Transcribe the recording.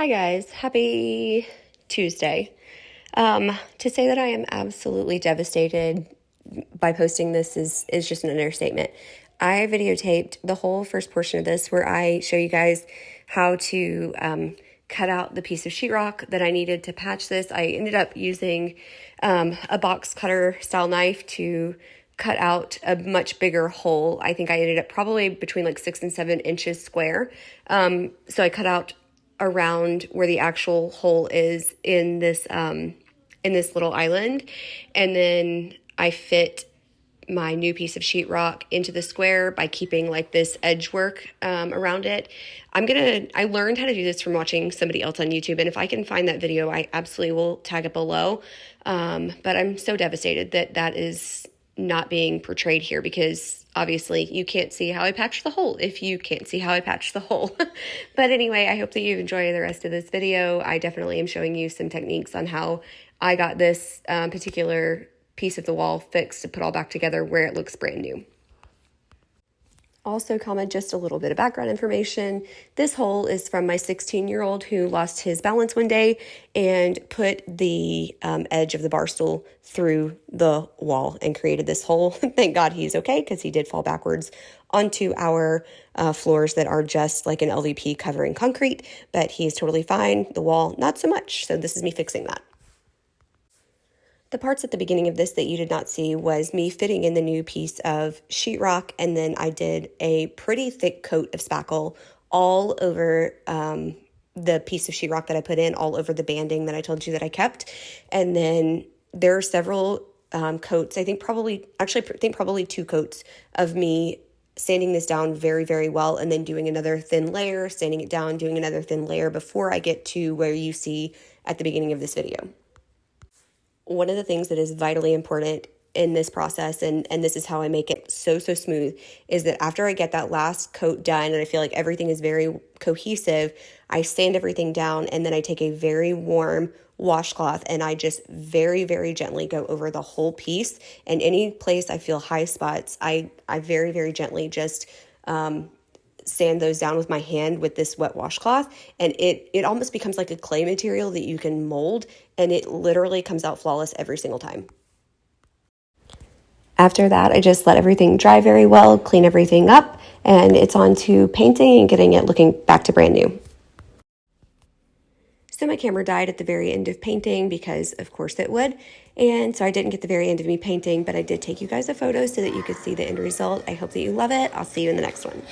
Hi guys, happy Tuesday. To say that I am absolutely devastated by posting this is just an understatement. I videotaped the whole first portion of this where I show you guys how to cut out the piece of sheetrock that I needed to patch this. I ended up using a box cutter style knife to cut out a much bigger hole. I think I ended up probably between like 6 and 7 inches square. So I cut out around where the actual hole is in this little island, and then I fit my new piece of sheetrock into the square by keeping like this edge work around it. I learned how to do this from watching somebody else on YouTube, and if I can find that video, I absolutely will tag it below. But I'm so devastated that that is not being portrayed here, because obviously you can't see how I patched the hole if you can't see how I patched the hole. But anyway, I hope that you enjoy the rest of this video. I definitely am showing you some techniques on how I got this particular piece of the wall fixed to put all back together where it looks brand new. Also, just a little bit of background information. This hole is from my 16-year-old who lost his balance one day and put the edge of the Barstool through the wall and created this hole. Thank God he's okay, because he did fall backwards onto our floors that are just like an LVP covering concrete, but he's totally fine. The wall, not so much. So this is me fixing that. The parts at the beginning of this that you did not see was me fitting in the new piece of sheetrock, and then I did a pretty thick coat of spackle all over the piece of sheetrock that I put in, all over the banding that I told you that I kept. And then there are several coats, I think probably 2 coats of me sanding this down very, very well, and then doing another thin layer, sanding it down, doing another thin layer before I get to where you see at the beginning of this video. One of the things that is vitally important in this process, and this is how I make it so smooth, is that after I get that last coat done and I feel like everything is very cohesive, I sand everything down, and then I take a very warm washcloth and I just very, very gently go over the whole piece. And any place I feel high spots, I very, very gently just sand those down with my hand with this wet washcloth, and it almost becomes like a clay material that you can mold, and it literally comes out flawless every single time. After that, I just let everything dry very well, clean everything up, and it's on to painting and getting it looking back to brand new. So my camera died at the very end of painting, because of course it would. And so I didn't get the very end of me painting, but I did take you guys a photo so that you could see the end result. I hope that you love it. I'll see you in the next one.